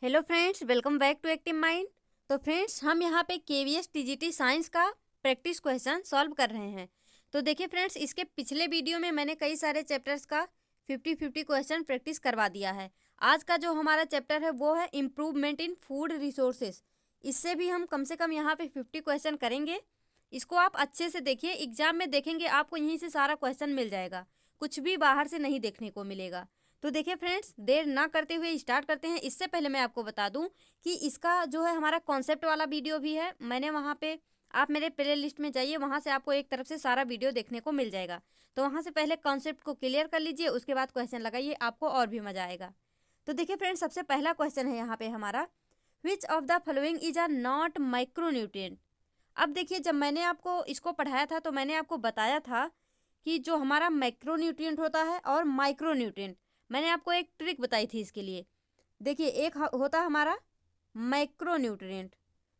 Hello friends, welcome back to active mind. तो friends, हम यहाँ पे केवीएस टीजीटी साइंस का प्रैक्टिस क्वेश्चन सॉल्व कर रहे हैं। तो देखिए फ्रेंड्स, इसके पिछले वीडियो में मैंने कई सारे चैप्टर्स का 50-50 क्वेश्चन प्रैक्टिस करवा दिया है। आज का जो हमारा चैप्टर है वो है इम्प्रूवमेंट इन फूड रिसोर्सेज। इससे भी हम कम से कम यहाँ पे 50 क्वेश्चन करेंगे। इसको आप अच्छे से देखिए, एग्जाम में देखेंगे आपको यहीं से सारा क्वेश्चन मिल जाएगा, कुछ भी बाहर से नहीं देखने को मिलेगा। तो देखिए फ्रेंड्स, देर ना करते हुए स्टार्ट करते हैं। इससे पहले मैं आपको बता दूं कि इसका जो है हमारा कॉन्सेप्ट वाला वीडियो भी है, मैंने वहाँ पे, आप मेरे प्ले लिस्ट में जाइए, वहाँ से आपको एक तरफ से सारा वीडियो देखने को मिल जाएगा। तो वहाँ से पहले कॉन्सेप्ट को क्लियर कर लीजिए, उसके बाद क्वेश्चन लगाइए, आपको और भी मजा आएगा। तो देखिए फ्रेंड्स, सबसे पहला क्वेश्चन है यहाँ पे हमारा, which of the following is a not micronutrient. अब देखिए, जब मैंने आपको इसको पढ़ाया था तो मैंने आपको बताया था कि जो हमारा मैक्रोन्यूट्रिएंट होता है और माइक्रोन्यूट्रिएंट, मैंने आपको एक ट्रिक बताई थी इसके लिए। देखिए, एक होता है हमारा मैक्रोन्यूट्रिएंट।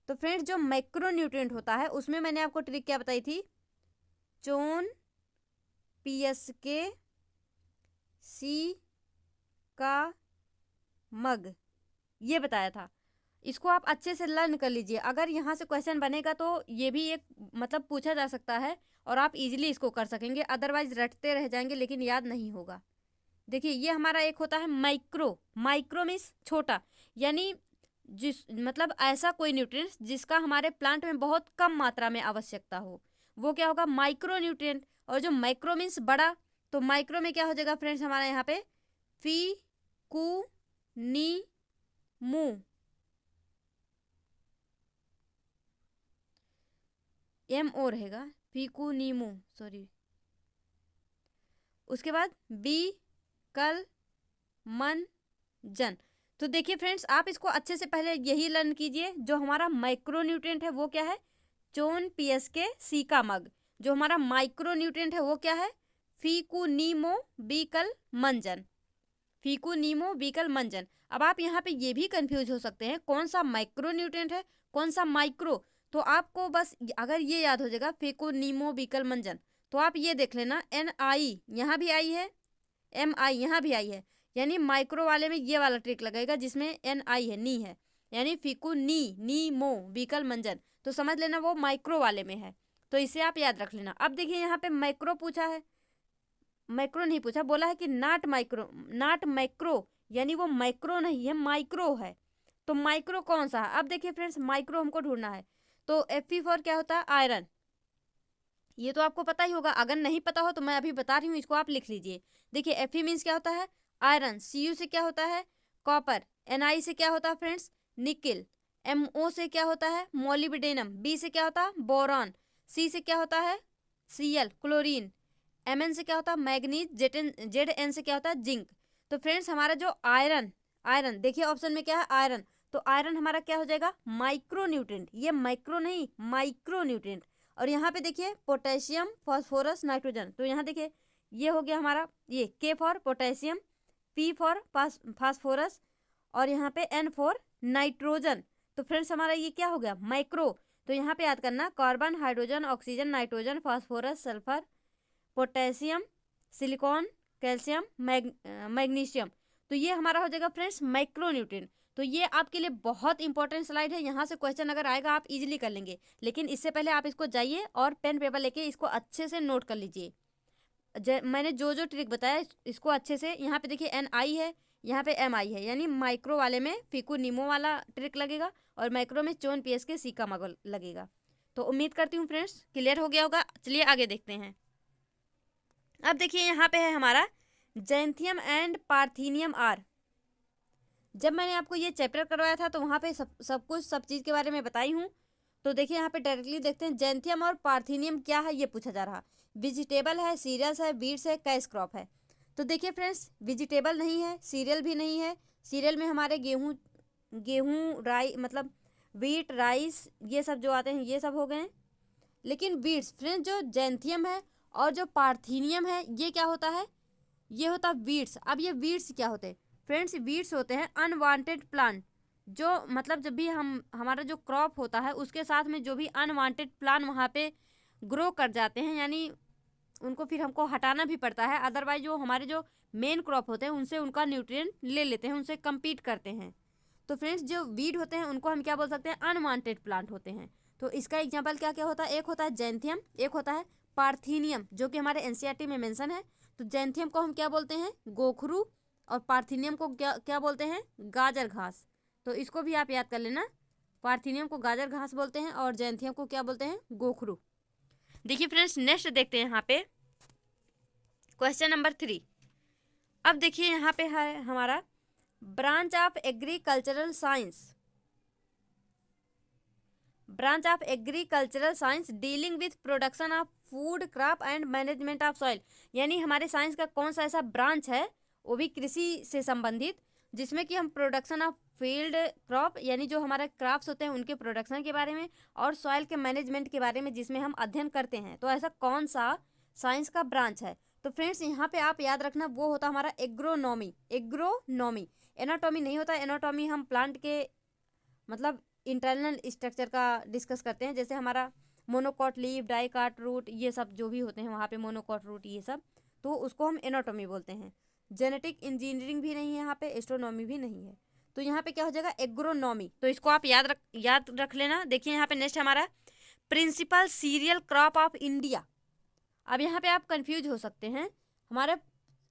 तो फ्रेंड्स, जो मैक्रोन्यूट्रिएंट होता है उसमें मैंने आपको ट्रिक क्या बताई थी, चोन पीएसके सी का मग, ये बताया था। इसको आप अच्छे से लर्न कर लीजिए, अगर यहाँ से क्वेश्चन बनेगा तो ये भी एक मतलब पूछा जा सकता है और आप इजीली इसको कर सकेंगे, अदरवाइज रटते रह जाएंगे लेकिन याद नहीं होगा। देखिए, ये हमारा एक होता है माइक्रो। माइक्रो मीन्स छोटा, यानी जिस मतलब ऐसा कोई न्यूट्रिएंट्स जिसका हमारे प्लांट में बहुत कम मात्रा में आवश्यकता हो, वो क्या होगा, माइक्रो न्यूट्रिएंट। और जो माइक्रो मीन्स बड़ा, तो माइक्रो में क्या हो जाएगा फ्रेंड्स हमारा यहाँ पे, फी कु नी मू, एम ओ रहेगा, फीकू नीमू, सॉरी। उसके बाद बी कल मन जन। तो देखिए फ्रेंड्स, आप इसको अच्छे से पहले यही लर्न कीजिए, जो हमारा माइक्रोन्यूट्रिएंट है वो क्या है, चोन पीएसके सी का मग। जो हमारा माइक्रोन्यूट्रिएंट है वो क्या है, फीकू नीमो बीकल मंजन, फीकू नीमो बीकल मंजन। अब आप यहाँ पे ये भी कंफ्यूज हो सकते हैं कौन सा माइक्रोन्यूट्रिएंट है कौन सा माइक्रो। तो आपको बस अगर ये याद हो जाएगा फीकू नीमो बीकल मंजन, तो आप ये देख लेना, एन आई यहाँ भी आई है, एम आई यहाँ भी आई है, यानी माइक्रो वाले में ये वाला ट्रिक लगेगा जिसमें एन आई है, नी है, यानी फीकू नी मो बीकल मंजन, तो समझ लेना वो माइक्रो वाले में है। तो इसे आप याद रख लेना। अब देखिए, यहाँ पे माइक्रो पूछा है, माइक्रो नहीं पूछा, बोला है कि नॉट माइक्रो, नॉट माइक्रो, यानी वो माइक्रो नहीं है, माइक्रो है। तो माइक्रो कौन सा है, अब देखिए फ्रेंड्स, माइक्रो हमको ढूंढना है। तो एफ फॉर क्या होता है, आयरन। ये तो आपको पता ही होगा, अगर नहीं पता हो तो मैं अभी बता रही हूँ, इसको आप लिख लीजिए। देखिए, एफ मीन्स क्या होता है, आयरन। सी यू से क्या होता है, कॉपर। एन आई से क्या होता है फ्रेंड्स, निकिल। एम ओ से क्या होता है, मोलिब्डेनम। बी से क्या होता है, बोरॉन। सी से क्या होता है, C L, chlorine. M N से क्या होता है, मैग्नीज। जेड एन से क्या होता है, जिंक। तो फ्रेंड्स, हमारा जो आयरन, आयरन देखिए ऑप्शन में क्या है, आयरन। तो आयरन हमारा क्या हो जाएगा, माइक्रोन्यूट्रिएंट। ये माइक्रो नहीं, माइक्रोन्यूट्रिएंट। और यहाँ पे देखिए, पोटेशियम, फास्फोरस, नाइट्रोजन। तो यहाँ देखिए, ये हो गया हमारा, ये के for potassium, P for phosphorus, और यहाँ पे एन फॉर नाइट्रोजन। तो फ्रेंड्स, हमारा ये क्या हो गया, माइक्रो। तो यहाँ पे याद करना, carbon, hydrogen, oxygen, nitrogen, phosphorus, sulphur, potassium, silicon, calcium, magnesium. तो ये हमारा हो जाएगा फ्रेंड्स माइक्रोन्यूट्रिएंट। तो ये आपके लिए बहुत इंपॉर्टेंट स्लाइड है, यहाँ से क्वेश्चन अगर आएगा आप इजीली कर लेंगे, लेकिन इससे पहले आप इसको जाइए और पेन पेपर लेके इसको अच्छे से नोट कर लीजिए। मैंने जो जो ट्रिक बताया इसको अच्छे से, यहाँ पे देखिए एन आई है, यहाँ पे एम आई है, यानी माइक्रो वाले में फीकू नीमो वाला ट्रिक लगेगा और माइक्रो में चोन पीएस के सी का मगल लगेगा। तो उम्मीद करती हूँ फ्रेंड्स क्लियर हो गया होगा। चलिए आगे देखते हैं। अब देखिए, यहाँ पे है हमारा जैंथियम एंड पार्थीनियम आर। जब मैंने आपको ये चैप्टर करवाया था तो वहाँ पे सब कुछ सब चीज़ के बारे में बताई हूँ। तो देखिए, यहाँ पे डायरेक्टली देखते हैं, जैंथियम और पार्थीनियम क्या है ये पूछा जा रहा। वेजिटेबल है, सीरियल्स है, बीट्स है, कैश क्रॉप है। तो देखिए फ्रेंड्स, वेजिटेबल नहीं है, सीरियल भी नहीं है। सीरियल में हमारे गेहूँ, गेहूँ राई मतलब वीट, राइस, ये सब जो आते हैं ये सब हो गए। लेकिन बीट्स फ्रेंड्स, जो जैंथियम है और जो पार्थीनियम है, ये क्या होता है, ये होता है वीड्स। अब ये वीड्स क्या होते हैं फ्रेंड्स, वीड्स होते हैं अनवांटेड प्लांट। जो मतलब जब भी हम हमारा जो क्रॉप होता है उसके साथ में जो भी अनवांटेड प्लांट वहाँ पे ग्रो कर जाते हैं, यानी उनको फिर हमको हटाना भी पड़ता है, अदरवाइज जो हमारे जो मेन क्रॉप होते हैं उनसे उनका न्यूट्रिएंट ले लेते हैं, उनसे कम्पीट करते हैं। तो फ्रेंड्स जो वीड होते हैं उनको हम क्या बोल सकते हैं, अनवांटेड प्लांट होते हैं। तो इसका एग्जाम्पल क्या क्या होता है, एक होता है जैंथियम, एक होता है पार्थिनियम, जो कि हमारे एनसीईआरटी में मेंशन है। तो जैंथियम को हम क्या बोलते हैं, गोखरू, और पार्थिनियम को क्या क्या बोलते हैं, गाजर घास। तो इसको भी आप याद कर लेना, पार्थिनियम को गाजर घास बोलते हैं और जैंथियम को क्या बोलते हैं, गोखरू। देखिए फ्रेंड्स नेक्स्ट देखते हैं यहाँ पे क्वेश्चन नंबर 3। अब देखिए यहाँ पे है हमारा branch of agricultural science, branch of agricultural science dealing with production of food crop and management of soil. यानी हमारे साइंस का कौन सा ऐसा ब्रांच है, वो भी कृषि से संबंधित, जिसमें कि हम प्रोडक्शन ऑफ फील्ड क्रॉप यानी जो हमारे क्रॉप्स होते हैं उनके प्रोडक्शन के बारे में, और सॉइल के मैनेजमेंट के बारे में जिसमें हम अध्ययन करते हैं। तो ऐसा कौन सा साइंस का ब्रांच है। तो फ्रेंड्स यहाँ पे आप याद रखना वो होता हमारा एग्रोनॉमी। एग्रोनॉमी, एनाटॉमी नहीं होता। एनाटॉमी हम प्लांट के मतलब इंटरनल स्ट्रक्चर का डिस्कस करते हैं, जैसे हमारा मोनोकॉट लीफ, डाइकॉट रूट, ये सब जो भी होते हैं वहाँ पे मोनोकॉट रूट ये सब, तो उसको हम एनाटॉमी बोलते हैं। जेनेटिक इंजीनियरिंग भी नहीं है यहाँ पे, एस्ट्रोनॉमी भी नहीं है। तो यहाँ पे क्या हो जाएगा, एग्रोनॉमी। तो इसको आप याद रख लेना। देखिए यहाँ पे नेक्स्ट हमारा principal cereal crop of India. अब यहाँ पे आप कंफ्यूज हो सकते हैं,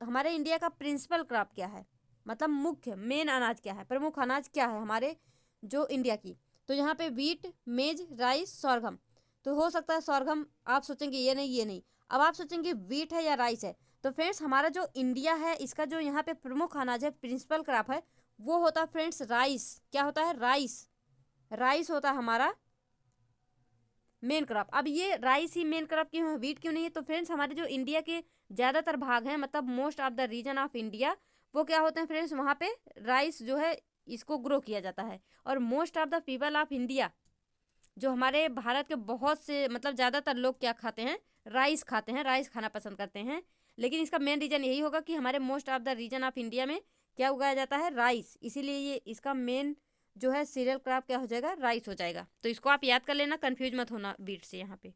हमारे इंडिया का प्रिंसिपल क्रॉप क्या है, मतलब मुख्य मेन अनाज क्या है, प्रमुख अनाज क्या है हमारे जो इंडिया की। तो यहाँ पे वीट, मेज, राइस, sorghum। तो हो सकता है sorghum आप सोचेंगे ये नहीं ये नहीं, अब आप सोचेंगे वीट है या राइस है। तो फ्रेंड्स हमारा जो इंडिया है इसका जो यहाँ पे प्रमुख अनाज है, प्रिंसिपल क्रॉप है, वो होता है फ्रेंड्स राइस। क्या होता है, राइस। राइस होता है हमारा मेन क्रॉप। अब ये राइस ही मेन क्रॉप क्यों है, वीट क्यों नहीं है। तो फ्रेंड्स हमारे जो इंडिया के ज़्यादातर भाग हैं, मतलब most of the region of India, वो क्या होते हैं फ्रेंड्स, वहाँ पे राइस जो है इसको ग्रो किया जाता है। और most of the people of India, जो हमारे भारत के बहुत से मतलब ज़्यादातर लोग क्या खाते हैं, राइस खाते हैं, राइस खाना पसंद करते हैं। लेकिन इसका मेन रीज़न यही होगा कि हमारे most of the region of India में क्या उगाया जाता है, राइस। इसीलिए ये इसका मेन जो है सीरियल क्रॉप क्या हो जाएगा, राइस हो जाएगा। तो इसको आप याद कर लेना, कंफ्यूज मत होना बीट से। यहाँ पे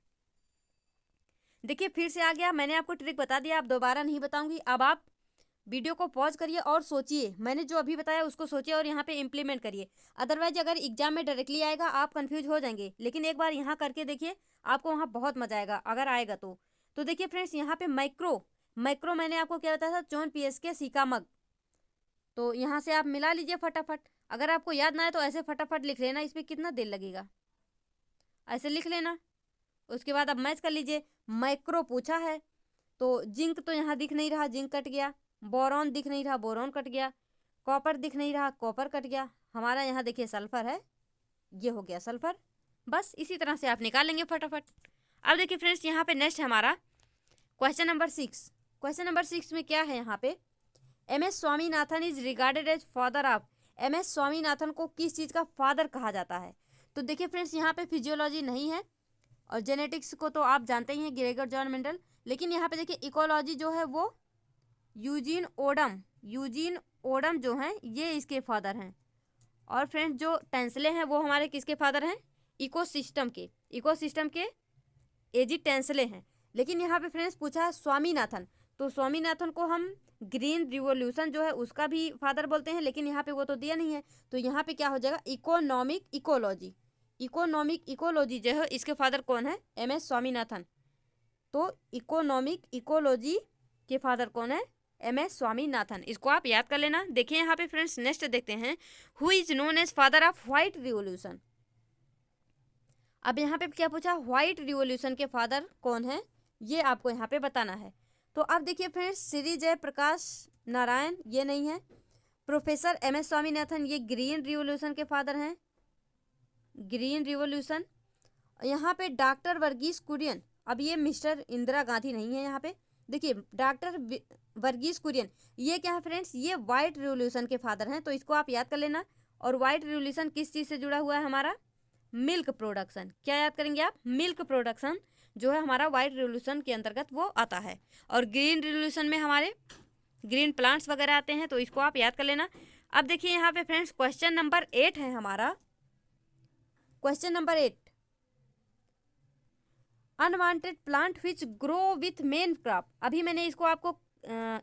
देखिए फिर से आ गया, मैंने आपको ट्रिक बता दिया, आप दोबारा नहीं बताऊंगी। अब आप वीडियो को पॉज करिए और सोचिए, मैंने जो अभी बताया उसको सोचिए और यहाँ पे इम्प्लीमेंट करिए। अदरवाइज अगर एग्जाम में डायरेक्टली आएगा आप कंफ्यूज हो जाएंगे, लेकिन एक बार यहाँ करके देखिए, आपको वहाँ बहुत मजा आएगा अगर आएगा तो देखिए फ्रेंड्स यहाँ पे माइक्रो मैंने आपको क्या बताया था, चौन पीएसके सीका मग। तो यहाँ से आप मिला लीजिए फटाफट। अगर आपको याद ना आए तो ऐसे फटाफट लिख लेना, इस पर कितना देर लगेगा, ऐसे लिख लेना। उसके बाद अब मैच कर लीजिए। माइक्रो पूछा है तो जिंक तो यहाँ दिख नहीं रहा, जिंक कट गया। बोरॉन दिख नहीं रहा, बोरॉन कट गया। कॉपर दिख नहीं रहा, कॉपर कट गया। हमारा यहाँ देखिए सल्फर है, ये हो गया सल्फर। बस इसी तरह से आप निकालेंगे फटाफट। अब देखिए फ्रेंड्स यहाँ पे नेक्स्ट हमारा क्वेश्चन नंबर 6। क्वेश्चन नंबर 6 में क्या है, यहाँ पे MS Swaminathan is regarded as father of. MS Swaminathan को किस चीज़ का फादर कहा जाता है। तो देखिए फ्रेंड्स यहाँ पे फिजियोलॉजी नहीं है, और जेनेटिक्स को तो आप जानते ही हैं, ग्रेगर जॉन मेंडल। लेकिन यहाँ पे देखिए इकोलॉजी जो है वो यूजीन ओडम जो हैं ये इसके फादर हैं। और फ्रेंड्स जो टेंसले हैं वो हमारे किसके फादर हैं, इकोसिस्टम के एजी टेंसले हैं। लेकिन यहाँ पे फ्रेंड्स पूछा है स्वामीनाथन, तो स्वामीनाथन को हम ग्रीन रिवॉल्यूशन जो है उसका भी फादर बोलते हैं, लेकिन यहाँ पे वो तो दिया नहीं है। तो यहाँ पे क्या हो जाएगा, इकोनॉमिक इकोलॉजी जो है इसके फादर कौन है, MS स्वामीनाथन। तो इकोनॉमिक इकोलॉजी के फादर कौन है, MS स्वामीनाथन। इसको आप याद कर लेना। देखिए यहाँ पे फ्रेंड्स नेक्स्ट देखते हैं, who is known as father of white revolution. अब यहाँ पे क्या पूछा, व्हाइट रिवॉल्यूशन के फादर कौन है, ये आपको यहाँ पे बताना है। तो अब देखिए फ्रेंड्स श्री जय प्रकाश नारायण ये नहीं है। प्रोफेसर MS स्वामीनाथन ये ग्रीन रिवॉल्यूशन के फादर हैं, ग्रीन रिवॉल्यूशन। यहाँ पे डॉक्टर वर्गीस कुरियन, अब ये मिस्टर इंदिरा गांधी नहीं है। यहाँ पे देखिए डॉक्टर वर्गीस कुरियन ये क्या है फ्रेंड्स, ये वाइट रिवॉल्यूशन के फादर हैं। तो इसको आप याद कर लेना। और वाइट रिवॉल्यूशन किस चीज़ से जुड़ा हुआ है, हमारा मिल्क प्रोडक्शन। क्या याद करेंगे आप, मिल्क प्रोडक्शन जो है हमारा वाइट रिवॉल्यूशन के अंतर्गत वो आता है। और ग्रीन रिवॉल्यूशन में हमारे ग्रीन प्लांट्स वगैरह आते हैं, तो इसको आप याद कर लेना। अब देखिए यहाँ पे फ्रेंड्स क्वेश्चन नंबर 8 है हमारा। Question number 8, unwanted plant which grow with main crop. अभी मैंने इसको आपको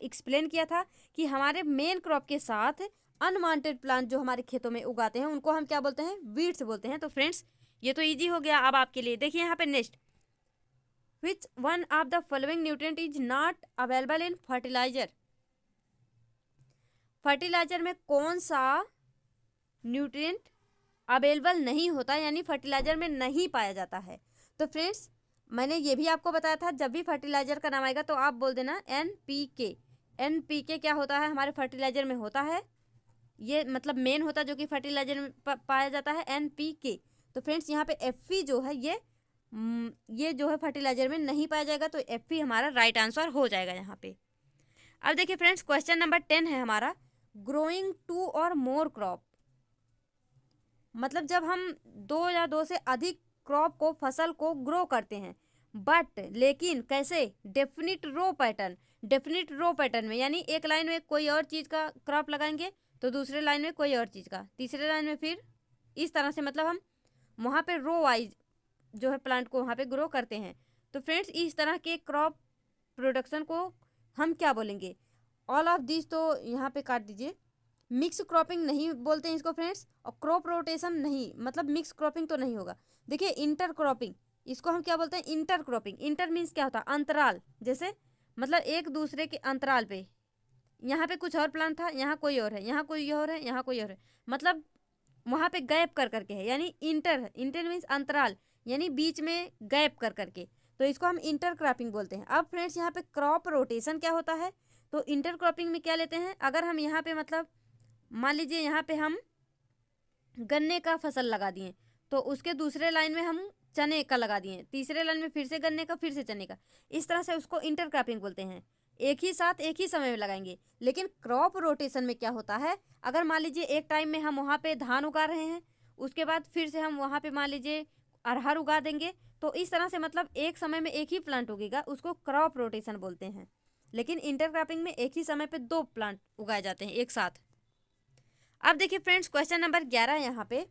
एक्सप्लेन किया था कि हमारे मेन क्रॉप के साथ अनवांटेड प्लांट जो हमारे खेतों में उगाते हैं उनको हम क्या बोलते हैं, वीड्स बोलते हैं। तो फ्रेंड्स ये तो इजी हो गया अब आपके लिए। देखिए यहाँ पे next, which one of the following nutrient is not available in fertiliser. Fertiliser में कौन सा न्यूट्रिएंट अवेलेबल नहीं होता, यानी फर्टिलाइजर में नहीं पाया जाता है। तो फ्रेंड्स मैंने ये भी आपको बताया था, जब भी फर्टिलाइजर का नाम आएगा तो आप बोल देना NPK। NPK क्या होता है, हमारे फर्टिलाइजर में होता है, ये मतलब मेन होता है जो कि फर्टिलाइजर में पाया जाता है, NPK। तो फ्रेंड्स यहाँ पे Fe जो है ये जो है फर्टिलाइजर में नहीं पाया जाएगा, तो Fe हमारा राइट आंसर हो जाएगा यहाँ पे। अब देखिए फ्रेंड्स क्वेश्चन नंबर 10 है हमारा, ग्रोइंग 2 और मोर क्रॉप। मतलब जब हम 2 या 2 से अधिक क्रॉप को, फसल को ग्रो करते हैं, बट लेकिन कैसे, डेफिनिट रो पैटर्न। डेफिनिट रो पैटर्न में यानी एक लाइन में कोई और चीज़ का क्रॉप लगाएंगे तो दूसरे लाइन में कोई और चीज़ का, तीसरे लाइन में फिर इस तरह से, मतलब हम वहाँ पे रो वाइज जो है प्लांट को वहाँ पे ग्रो करते हैं। तो फ्रेंड्स इस तरह के क्रॉप प्रोडक्शन को हम क्या बोलेंगे, ऑल ऑफ दिस। तो यहाँ पे काट दीजिए, मिक्स क्रॉपिंग नहीं बोलते हैं इसको फ्रेंड्स, और क्रॉप रोटेशन नहीं, मतलब मिक्स क्रॉपिंग तो नहीं होगा। देखिए इंटर क्रॉपिंग, इसको हम क्या बोलते हैं, इंटर क्रॉपिंग। इंटर मीन्स क्या होता है, अंतराल, जैसे मतलब एक दूसरे के अंतराल पे, यहाँ पे कुछ और प्लांट था, यहाँ कोई और है, यहाँ कोई और है, यहाँ कोई और है, मतलब वहाँ पे गैप कर करके है, यानी इंटर है। इंटर मीन्स अंतराल, यानी बीच में गैप कर करके, तो इसको हम इंटर क्रॉपिंग बोलते हैं। अब फ्रेंड्स यहाँ पे क्रॉप रोटेशन क्या होता है, तो इंटर क्रॉपिंग में क्या लेते हैं, अगर हम यहाँ पे मतलब मान लीजिए यहाँ पे हम गन्ने का फसल लगा दिए, तो उसके दूसरे लाइन में हम चने का लगा दिए, तीसरे लाइन में फिर से गन्ने का, फिर से चने का, इस तरह से उसको इंटर क्रॉपिंग बोलते हैं। एक ही साथ एक ही समय में लगाएंगे। लेकिन क्रॉप रोटेशन में क्या होता है, अगर मान लीजिए एक टाइम में हम वहाँ पे धान उगा रहे हैं, उसके बाद फिर से हम वहाँ पे मान लीजिए अरहर उगा देंगे, तो इस तरह से मतलब एक समय में एक ही प्लांट उगेगा, उसको क्रॉप रोटेशन बोलते हैं। लेकिन इंटर क्रॉपिंग में एक ही समय पे 2 प्लांट उगाए जाते हैं एक साथ। अब देखिए फ्रेंड्स क्वेश्चन नंबर 11 यहाँ पे,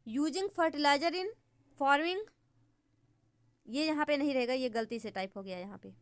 यूजिंग फर्टिलाइजर इन फार्मिंग, ये यहाँ पे नहीं रहेगा, ये गलती से टाइप हो गया यहाँ पे।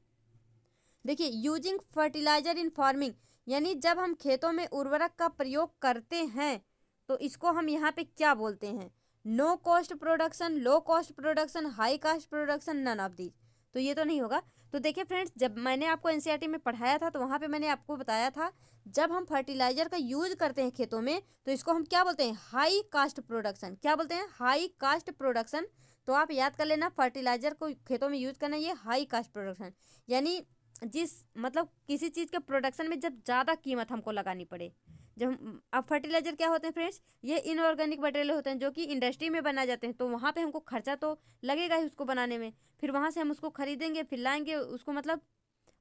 देखिए यूजिंग फर्टिलाइजर इन फार्मिंग, यानी जब हम खेतों में उर्वरक का प्रयोग करते हैं तो इसको हम यहाँ पे क्या बोलते हैं, no cost production, low cost production, high cost production, none of these. तो ये तो नहीं होगा। तो देखिए फ्रेंड्स जब मैंने आपको एनसीईआरटी में पढ़ाया था तो वहाँ पे मैंने आपको बताया था, जब हम फर्टिलाइजर का यूज करते हैं खेतों में तो इसको हम क्या बोलते हैं, हाई कास्ट प्रोडक्शन। क्या बोलते हैं, हाई कास्ट प्रोडक्शन। तो आप याद कर लेना, फर्टिलाइजर को खेतों में यूज करना, ये हाई कास्ट प्रोडक्शन, यानी जिस मतलब किसी चीज़ के प्रोडक्शन में जब ज़्यादा कीमत हमको लगानी पड़े। जब अब फर्टिलाइजर क्या होते हैं फ्रेंड्स, ये इनऑर्गेनिक मटेरियल होते हैं जो कि इंडस्ट्री में बनाए जाते हैं, तो वहाँ पे हमको खर्चा तो लगेगा ही उसको बनाने में, फिर वहाँ से हम उसको खरीदेंगे, फिर लाएंगे उसको, मतलब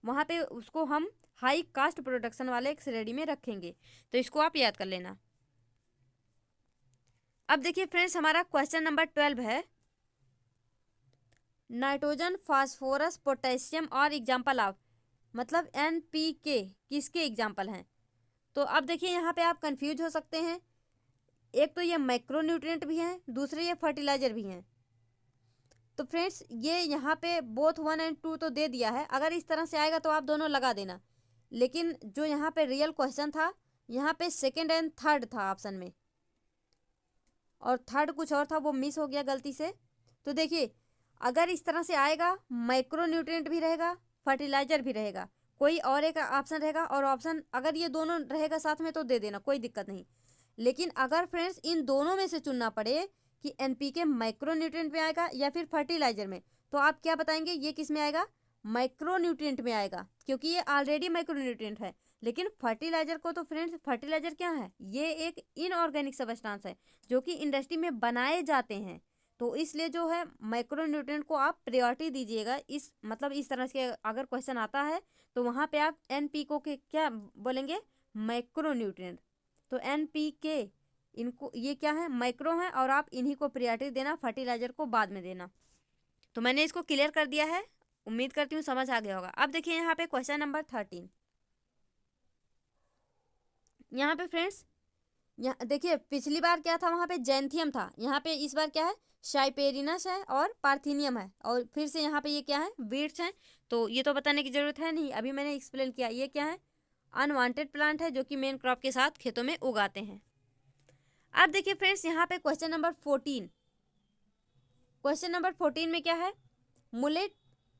वहाँ पे उसको हम हाई कास्ट प्रोडक्शन वाले एक श्रेणी में रखेंगे। तो इसको आप याद कर लेना। अब देखिए फ्रेंड्स हमारा क्वेश्चन नंबर 12 है, नाइट्रोजन, फास्फोरस, पोटेशियम और एग्जाम्पल ऑफ, मतलब NPK किसके एग्जाम्पल हैं। तो अब देखिए यहाँ पे आप कंफ्यूज हो सकते हैं, एक तो ये माइक्रोन्यूट्रिएंट भी हैं, दूसरे ये फर्टिलाइजर भी हैं। तो फ्रेंड्स ये यहाँ पे बोथ 1 और 2 तो दे दिया है, अगर इस तरह से आएगा तो आप दोनों लगा देना। लेकिन जो यहाँ पे रियल क्वेश्चन था, यहाँ पे 2nd और 3rd था ऑप्शन में, और 3rd कुछ और था, वो मिस हो गया गलती से। तो देखिए अगर इस तरह से आएगा, माइक्रोन्यूट्रिएंट भी रहेगा, फर्टिलाइजर भी रहेगा, कोई और एक ऑप्शन रहेगा, और ऑप्शन अगर ये दोनों रहेगा साथ में तो दे देना, कोई दिक्कत नहीं। लेकिन अगर फ्रेंड्स इन दोनों में से चुनना पड़े कि NPK माइक्रोन्यूट्रिएंट में आएगा या फिर फर्टिलाइजर में, तो आप क्या बताएंगे, ये किस में आएगा, माइक्रोन्यूट्रिएंट में आएगा, क्योंकि ये ऑलरेडी माइक्रोन्यूट्रिएंट है। लेकिन फर्टिलाइजर को तो फ्रेंड्स, फर्टिलाइजर क्या है, ये एक इनऑर्गेनिक सब्सटेंस है जो कि इंडस्ट्री में बनाए जाते हैं, तो इसलिए जो है माइक्रोन्यूट्रिएंट को आप प्रायोरिटी दीजिएगा। इस मतलब इस तरह से अगर क्वेश्चन आता है तो वहाँ पे आप NPK के क्या बोलेंगे, माइक्रोन्यूट्रिएंट। तो NPK इनको ये क्या है, माइक्रो है, और आप इन्हीं को प्रायोरिटी देना, फर्टिलाइजर को बाद में देना। तो मैंने इसको क्लियर कर दिया है, उम्मीद करती हूँ समझ आ गया होगा। अब देखिए यहाँ पे क्वेश्चन नंबर 13, यहाँ पे फ्रेंड्स यहाँ देखिए पिछली बार क्या था, वहाँ पे जैंथियम था, यहाँ पे इस बार क्या है, साइपेरिनस है और पार्थेनियम है, और फिर से यहाँ पे ये क्या है, वीड्स हैं। तो ये तो बताने की ज़रूरत है नहीं, अभी मैंने एक्सप्लेन किया। ये क्या है, अनवांटेड प्लांट है जो कि मेन क्रॉप के साथ खेतों में उगाते हैं। अब देखिए फ्रेंड्स यहाँ पे क्वेश्चन नंबर 14। क्वेश्चन नंबर 14 में क्या है, mullet,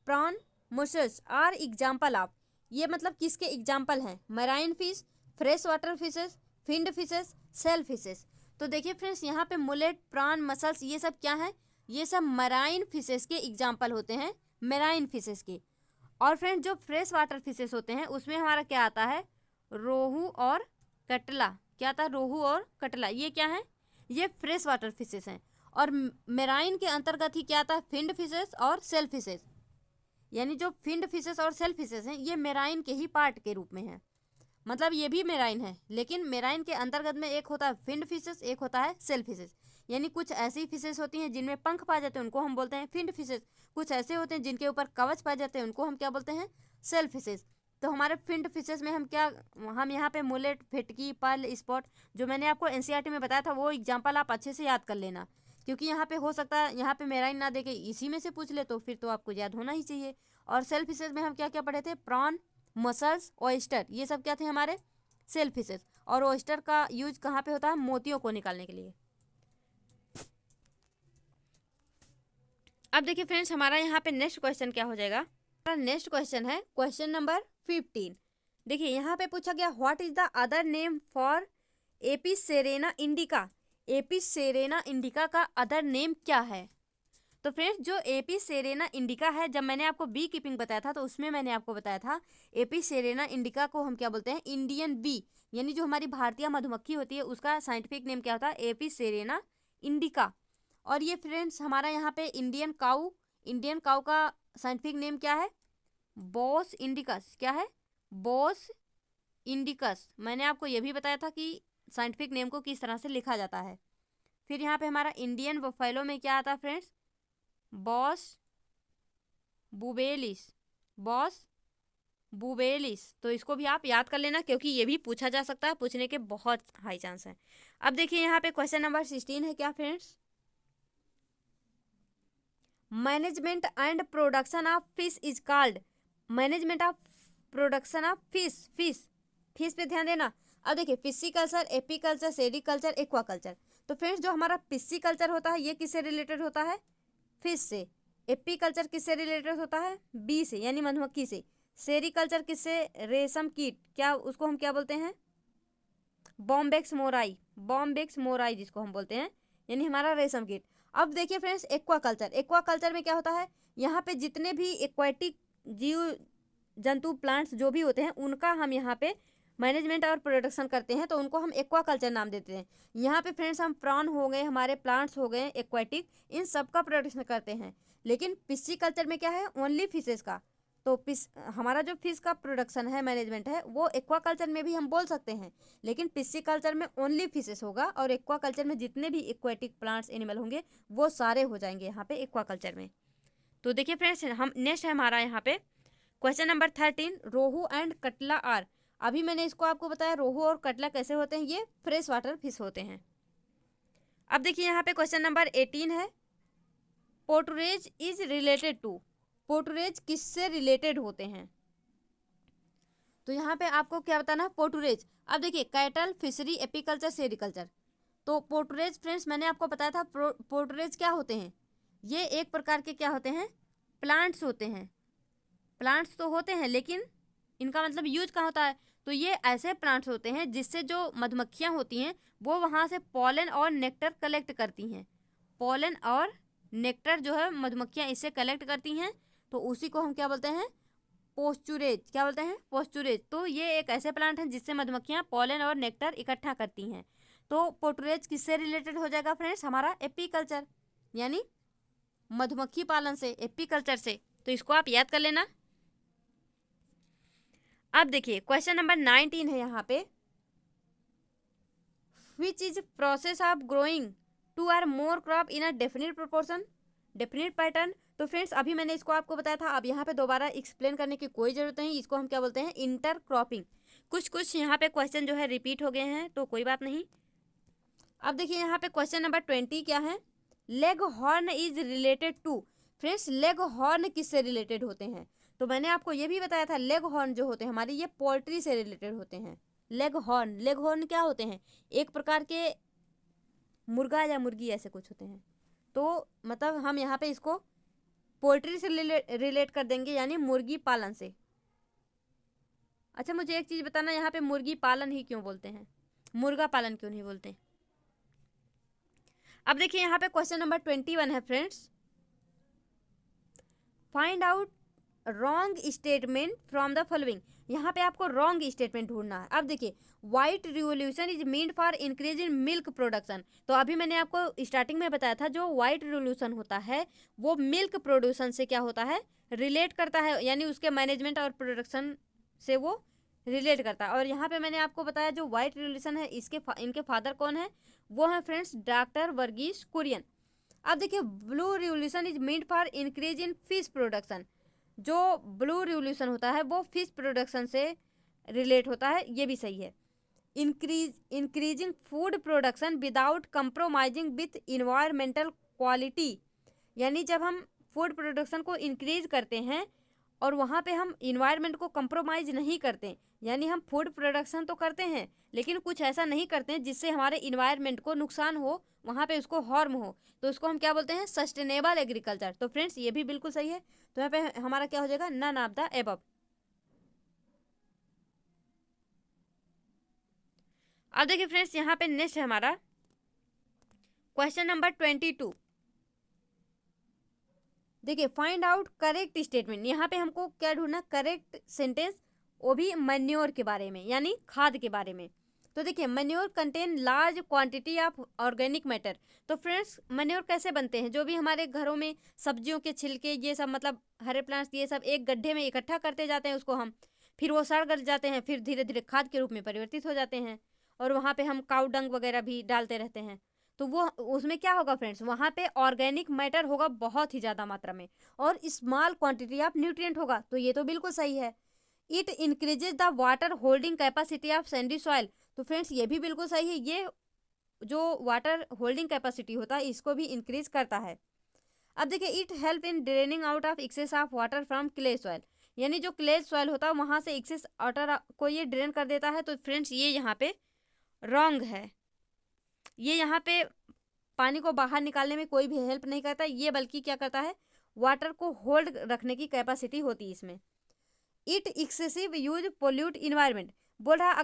prawn, mussels are example of, ये मतलब किसके एग्जाम्पल हैं, marine fish, fresh water fishes, finned fishes, shell fishes. तो देखिए फ्रेंड्स यहाँ पे मुलेट, प्रॉन, मसल्स ये सब क्या है, ये सब मैराइन फिशेस के एग्जाम्पल होते हैं, मैराइन फिशेस के। और फ्रेंड्स जो फ्रेश वाटर फिशेस होते हैं उसमें हमारा क्या आता है, रोहू और कटला। क्या आता है, रोहू और कटला, ये क्या है, ये फ्रेश वाटर फिशेस हैं। और मेराइन के अंतर्गत ही क्या आता है, फिंड फिशेस और सेल फिशेस। यानी जो फिंड फिशेस और सेल फिशेस हैं ये मेराइन के ही पार्ट के रूप में हैं, मतलब ये भी मेराइन है, लेकिन मेराइन के अंतर्गत में एक होता है फिंड फिशेस, एक होता है सेल फिशेस। यानी कुछ ऐसी फिशेस होती हैं जिनमें पंख पाए जाते हैं उनको हम बोलते हैं फिंड फिशेस, कुछ ऐसे होते हैं जिनके ऊपर कवच पाए जाते हैं उनको हम क्या बोलते हैं, सेल फिशेस। तो हमारे फिंड फिशेस में हम यहाँ पे मुलेट, फिटकी, पर्ल, स्पॉट, जो मैंने आपको एनसीईआरटी में बताया था वो एग्जाम्पल आप अच्छे से याद कर लेना, क्योंकि यहाँ पे हो सकता है यहाँ पे मेराइन ना देके इसी में से पूछ ले, तो फिर तो आपको याद होना ही चाहिए। और सेल फिशेस में हम क्या क्या पढ़े थे, प्रॉन, मसल्स, ऑयस्टर, ये सब क्या थे हमारे सेल फिशेस। और ऑयस्टर का यूज कहाँ पे होता है, मोतियों को निकालने के लिए। अब देखिए फ्रेंड्स हमारा यहाँ पे नेक्स्ट क्वेश्चन क्या हो जाएगा, हमारा नेक्स्ट क्वेश्चन है क्वेश्चन नंबर 15। देखिए यहाँ पे पूछा गया, what is the other name for Apis Serena indica. Apis Serena indica का अदर नेम क्या है। तो फ्रेंड्स जो एपिस सेरेना इंडिका है, जब मैंने आपको बी कीपिंग बताया था तो उसमें मैंने आपको बताया था एपिस सेरेना इंडिका को हम क्या बोलते हैं, इंडियन बी, यानी जो हमारी भारतीय मधुमक्खी होती है उसका साइंटिफिक नेम क्या होता है, एपिस सेरेना इंडिका। और ये फ्रेंड्स हमारा यहाँ पे इंडियन काऊ का साइंटिफिक नेम क्या है, बोस इंडिकस। क्या है, बोस इंडिकस। मैंने आपको ये भी बताया था कि साइंटिफिक नेम को किस तरह से लिखा जाता है। फिर यहाँ पे हमारा इंडियन बफेलो में क्या आता है फ्रेंड्स, बॉस बुबेलिस, बॉस बुबेलिस। तो इसको भी आप याद कर लेना क्योंकि ये भी पूछा जा सकता है, पूछने के बहुत हाई चांस है। अब देखिए यहाँ पे क्वेश्चन नंबर 16 है क्या friends, management and production of fish is called, management of production of fish पे ध्यान देना। अब देखिए फिशिकल्चर, एपीकल्चर, सेरिकल्चर, एक्वाकल्चर। तो फ्रेंड्स जो हमारा फिशिकल्चर होता है ये किससे रिलेटेड होता है, फिश से। एपीकल्चर किससे रिलेटेड होता है, बी से यानी मधुमक्खी से। सेरिकल्चर किससे, रेशम कीट, क्या उसको हम क्या बोलते हैं, बॉम्बेक्स मोराई, बॉम्बेक्स मोराई जिसको हम बोलते हैं, यानी हमारा रेशम कीट। अब देखिए फ्रेंड्स एक्वाकल्चर में क्या होता है, यहाँ पे जितने भी एक्वाटिक जीव जंतु प्लांट्स जो भी होते हैं उनका हम यहाँ पे मैनेजमेंट और प्रोडक्शन करते हैं, तो उनको हम एक्वाकल्चर नाम देते हैं। यहाँ पे फ्रेंड्स हम प्रॉन हो गए, हमारे प्लांट्स हो गए एक्वाटिक, इन सब का प्रोडक्शन करते हैं। लेकिन पिस्सीकल्चर में क्या है, ओनली फिशेस का। तो हमारा जो फिश का प्रोडक्शन है, मैनेजमेंट है, वो एक्वाकल्चर में भी हम बोल सकते हैं, लेकिन पिस्सीकल्चर में ओनली फिशेस होगा और एक्वाकल्चर में जितने भी एक्वाटिक प्लांट्स एनिमल होंगे वो सारे हो जाएंगे यहाँ पे एक्वाकल्चर में। तो देखिए फ्रेंड्स हम नेक्स्ट है हमारा यहाँ पे question number 13, rohu and catla are. अभी मैंने इसको आपको बताया रोहू और कटला कैसे होते हैं, ये फ्रेश वाटर फिश होते हैं। अब देखिए यहाँ पे क्वेश्चन नंबर 18 है, पोर्टुरेज इज रिलेटेड टू, पोर्टुरेज किससे रिलेटेड होते हैं। तो यहाँ पे आपको क्या बताना है, पोर्टुरेज। अब देखिए कैटल, फिशरी, एपीकल्चर, सेरिकल्चर। तो पोर्टुरेज फ्रेंड्स मैंने आपको बताया था, पोर्टुरेज क्या होते हैं, ये एक प्रकार के क्या होते हैं, प्लांट्स होते हैं। प्लांट्स तो होते हैं लेकिन इनका मतलब यूज कहाँ होता है, तो ये ऐसे प्लांट्स होते हैं जिससे जो मधुमक्खियाँ होती हैं वो वहाँ से पॉलन और नेक्टर कलेक्ट करती हैं। पॉलन और नेक्टर जो है मधुमक्खियाँ इससे कलेक्ट करती हैं, तो उसी को हम क्या बोलते हैं, पोस्चुरेज। क्या बोलते हैं, पोस्चुरेज। तो ये एक ऐसे प्लांट हैं जिससे मधुमक्खियाँ पॉलन और नेक्टर इकट्ठा करती हैं। तो पोर्टुरेज किससे रिलेटेड हो जाएगा फ्रेंड्स, हमारा एपीकल्चर यानी मधुमक्खी पालन से, एपीकल्चर से। तो इसको आप याद कर लेना। अब देखिए क्वेश्चन नंबर 19 है यहाँ पे, which is process of growing two or more crop in a definite proportion, definite pattern. तो फ्रेंड्स अभी मैंने इसको आपको बताया था, अब यहाँ पे दोबारा एक्सप्लेन करने की कोई ज़रूरत नहीं। इसको हम क्या बोलते हैं, इंटर क्रॉपिंग। कुछ यहाँ पे क्वेश्चन जो है रिपीट हो गए हैं तो कोई बात नहीं। अब देखिए यहाँ पे क्वेश्चन नंबर 20 क्या है, leghorn is related to. Friends leghorn किससे रिलेटेड होते हैं, तो मैंने आपको ये भी बताया था लेग हॉर्न जो होते हैं हमारे, ये पोल्ट्री से रिलेटेड होते हैं। लेग हॉर्न क्या होते हैं, एक प्रकार के मुर्गा या मुर्गी ऐसे कुछ होते हैं। तो मतलब हम यहाँ पे इसको पोल्ट्री से रिलेट कर देंगे, यानी मुर्गी पालन से। अच्छा मुझे एक चीज़ बताना, यहाँ पे मुर्गी पालन ही क्यों बोलते हैं, मुर्गा पालन क्यों नहीं बोलते? अब देखिए यहाँ पे क्वेश्चन नंबर 21 है friends, find out wrong statement from the following. यहाँ पे आपको रॉन्ग स्टेटमेंट ढूंढना है। अब देखिए, white revolution is meant for increase in milk production. तो अभी मैंने आपको स्टार्टिंग में बताया था जो व्हाइट रिवोल्यूशन होता है वो मिल्क प्रोड्यूसन से क्या होता है, रिलेट करता है, यानी उसके मैनेजमेंट और प्रोडक्शन से वो रिलेट करता है। और यहाँ पे मैंने आपको बताया जो व्हाइट रिवोल्यूशन है इनके फादर कौन है, वो है फ्रेंड्स डॉक्टर वर्गीस कुरियन। अब देखिए, blue revolution is meant for increase in fish production. जो ब्लू रिवोल्यूशन होता है वो फिश प्रोडक्शन से रिलेट होता है, ये भी सही है। Increasing food production without compromising with environmental quality, यानी जब हम फूड प्रोडक्शन को इंक्रीज करते हैं और वहाँ पे हम इन्वायरमेंट को कंप्रोमाइज नहीं करते, यानी हम फूड प्रोडक्शन तो करते हैं लेकिन कुछ ऐसा नहीं करते हैं जिससे हमारे इन्वायरमेंट को नुकसान हो, वहाँ पे उसको हार्म हो, तो उसको हम क्या बोलते हैं, सस्टेनेबल एग्रीकल्चर। तो फ्रेंड्स ये भी बिल्कुल सही है। तो यहाँ पे हमारा क्या हो जाएगा, नन ऑफ द एबव। अब देखिए फ्रेंड्स यहाँ पे नेक्स्ट है हमारा क्वेश्चन नंबर 22। देखिए, फाइंड आउट करेक्ट स्टेटमेंट। यहाँ पे हमको क्या ढूंढना, करेक्ट सेंटेंस, वो भी मैन्योर के बारे में, यानी खाद के बारे में। तो देखिए, manure contain large quantity of organic matter. तो फ्रेंड्स मैन्योर कैसे बनते हैं, जो भी हमारे घरों में सब्जियों के छिलके ये सब, मतलब हरे प्लांट्स ये सब एक गड्ढे में इकट्ठा करते जाते हैं उसको हम, फिर वो सड़ गल जाते हैं, फिर धीरे धीरे खाद के रूप में परिवर्तित हो जाते हैं, और वहाँ पे हम काऊ डंग वगैरह भी डालते रहते हैं। तो वो उसमें क्या होगा फ्रेंड्स, वहाँ पे ऑर्गेनिक मैटर होगा बहुत ही ज़्यादा मात्रा में, और स्मॉल क्वांटिटी ऑफ न्यूट्रिएंट होगा। तो ये तो बिल्कुल सही है। It increases the water holding capacity of Sandy soil. तो फ्रेंड्स ये भी बिल्कुल सही है, ये जो वाटर होल्डिंग कैपेसिटी होता है इसको भी इंक्रीज करता है। अब देखिए, it help in draining out of excess of water from clay soil, यानी जो क्ले सॉइल होता है वहाँ से एक्सेस वाटर को ये ड्रेन कर देता है। तो फ्रेंड्स ये यहाँ पे रॉन्ग है, ये यहाँ पे पानी को बाहर निकालने में कोई भी हेल्प नहीं करता, ये बल्कि क्या करता है, वाटर को होल्ड रखने की कैपेसिटी होती है इसमें। It excessive use pollute environment, बोल रहा है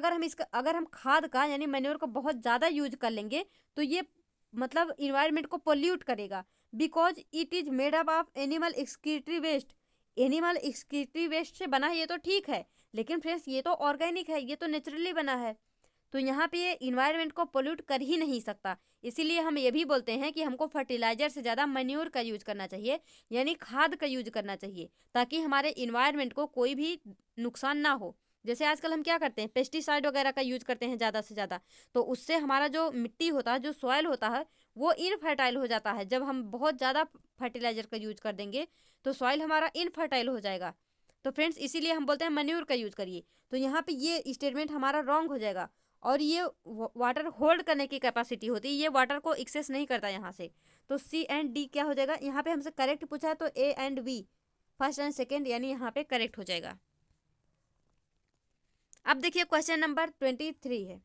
अगर हम खाद का यानी मैन्योर को बहुत ज़्यादा यूज कर लेंगे तो ये मतलब इन्वायरमेंट को पोल्यूट करेगा, because it is made up of animal excretory waste. Animal excretory waste से बना है ये तो ठीक है, लेकिन फ्रेंड्स ये तो ऑर्गेनिक है, ये तो नेचुरली बना है, तो यहाँ पे ये इन्वायरमेंट को पोल्यूट कर ही नहीं सकता। इसीलिए हम ये भी बोलते हैं कि हमको फर्टिलाइजर से ज़्यादा मैन्योर का यूज करना चाहिए, यानी खाद का यूज करना चाहिए, ताकि हमारे इन्वायरमेंट को कोई भी नुकसान ना हो। जैसे आजकल हम क्या करते हैं, पेस्टिसाइड वगैरह का यूज करते हैं ज़्यादा से ज़्यादा, तो उससे हमारा जो मिट्टी होता है, जो सॉइल होता है, वो इनफर्टाइल हो जाता है। जब हम बहुत ज़्यादा फर्टिलाइजर का यूज कर देंगे तो सॉइल हमारा इनफर्टाइल हो जाएगा। तो फ्रेंड्स इसीलिए हम बोलते हैं मैन्योर का यूज करिए। तो यहाँ पे ये स्टेटमेंट हमारा रॉन्ग हो जाएगा, और ये वाटर होल्ड करने की कैपेसिटी होती है, ये वाटर को एक्सेस नहीं करता यहाँ से। तो सी एंड डी क्या हो जाएगा, यहाँ पे हमसे करेक्ट पूछा है तो A and B first and second यानी यहाँ पे करेक्ट हो जाएगा। अब देखिए क्वेश्चन नंबर 23 है,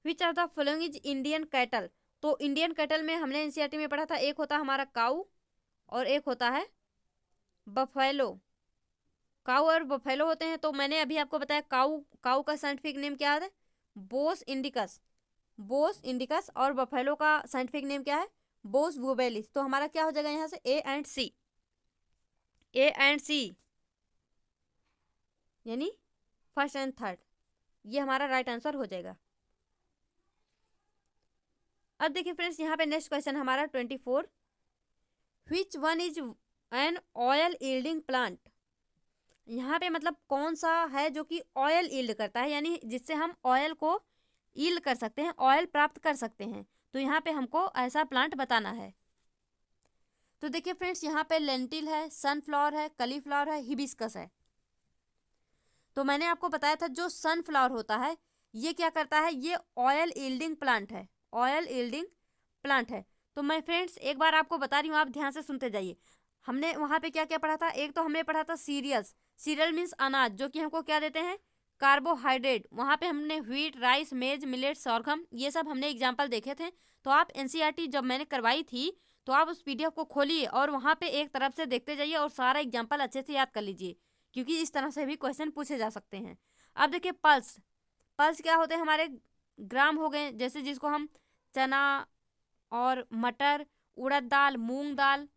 विच of the following is Indian cattle. तो इंडियन कैटल में हमने एनसीईआरटी में पढ़ा था, एक होता है हमारा काऊ और एक होता है बफेलो। काऊ और बफेलो होते हैं। तो मैंने अभी आपको बताया काऊ का साइंटिफिक नेम क्या है, बोस इंडिकस, और बफेलो का साइंटिफिक नेम क्या है, बोस बुबेलिस। तो हमारा क्या हो जाएगा यहाँ से ए एंड सी यानी फर्स्ट एंड थर्ड, ये हमारा राइट आंसर हो जाएगा। अब देखिए फ्रेंड्स यहाँ पे नेक्स्ट क्वेश्चन हमारा 24, which one is an oil yielding plant. यहाँ पे मतलब कौन सा है जो कि ऑयल यील्ड करता है, यानी जिससे हम ऑयल को यील्ड कर सकते हैं, ऑयल प्राप्त कर सकते हैं। तो यहाँ पे हमको ऐसा प्लांट बताना है। तो देखिए फ्रेंड्स यहाँ पे लेंटिल है, सनफ्लावर है, कलीफ्लावर है, हिबिस्कस है। तो मैंने आपको बताया था जो सनफ्लावर होता है ये क्या करता है, ये ऑयल यील्डिंग प्लांट है। तो मैं फ्रेंड्स एक बार आपको बता रही हूँ, आप ध्यान से सुनते जाइए। हमने वहाँ पे क्या क्या पढ़ा था, एक तो हमने पढ़ा था सीरियल्स, सीरियल मीन्स अनाज, जो कि हमको क्या देते हैं, कार्बोहाइड्रेट। वहाँ पे हमने व्हीट, राइस, मेज, मिलेट, सॉर्गम, ये सब हमने एग्जाम्पल देखे थे। तो आप एनसीईआरटी जब मैंने करवाई थी तो आप उस पीडीएफ को खोलिए और वहाँ पे एक तरफ से देखते जाइए और सारा एग्जाम्पल अच्छे से याद कर लीजिए, क्योंकि इस तरह से भी क्वेश्चन पूछे जा सकते हैं। अब देखिए पल्स, पल्स क्या होते हैं, हमारे ग्राम हो गए, जैसे जिसको हम चना और मटर, उड़द दाल, मूंग दाल